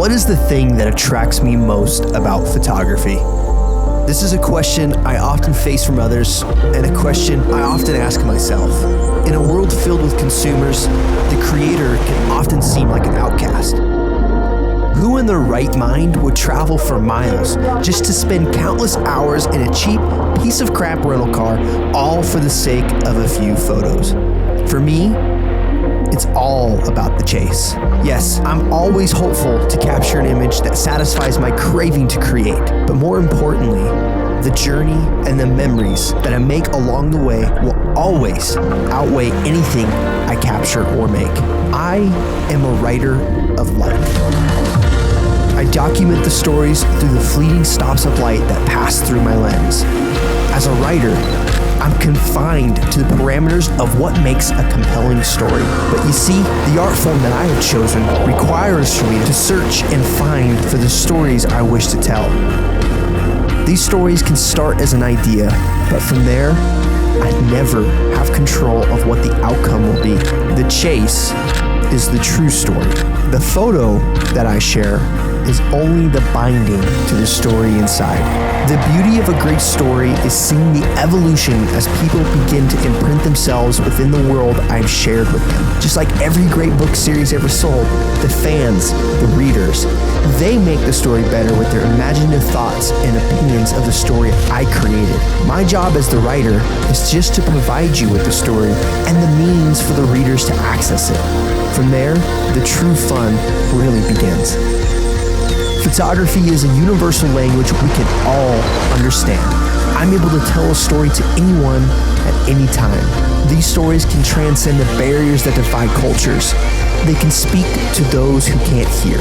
What is the thing that attracts me most about photography? This is a question I often face from others, and a question I often ask myself. In a world filled with consumers, the creator can often seem like an outcast. Who in their right mind would travel for miles just to spend countless hours in a cheap piece of crap rental car, all for the sake of a few photos? For me, it's all about the chase. Yes, I'm always hopeful to capture an image that satisfies my craving to create, but more importantly, the journey and the memories that I make along the way will always outweigh anything I capture or make. I am a writer of life. I document the stories through the fleeting stops of light that pass through my lens. As a writer, I'm confined to the parameters of what makes a compelling story. But you see, the art form that I have chosen requires for me to search and find for the stories I wish to tell. These stories can start as an idea, but from there, I never have control of what the outcome will be. The chase is the true story. The photo that I share is only the binding to the story inside. The beauty of a great story is seeing the evolution as people begin to imprint themselves within the world I've shared with them. Just like every great book series ever sold, the fans, the readers, they make the story better with their imaginative thoughts and opinions of the story I created. My job as the writer is just to provide you with the story and the means for the readers to access it. From there, the true fun really begins. Photography is a universal language we can all understand. I'm able to tell a story to anyone at any time. These stories can transcend the barriers that divide cultures. They can speak to those who can't hear.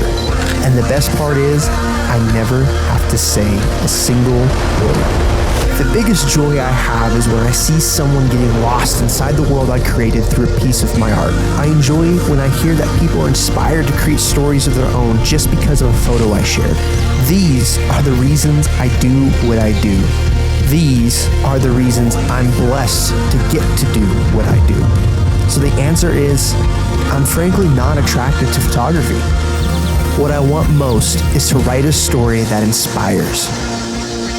And the best part is, I never have to say a single word. The biggest joy I have is when I see someone getting lost inside the world I created through a piece of my art. I enjoy when I hear that people are inspired to create stories of their own just because of a photo I shared. These are the reasons I do what I do. These are the reasons I'm blessed to get to do what I do. So the answer is, I'm frankly not attracted to photography. What I want most is to write a story that inspires.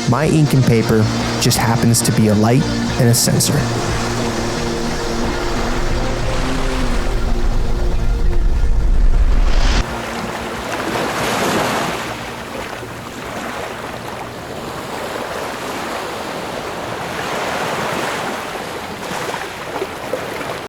My ink and paper just happens to be a light and a sensor.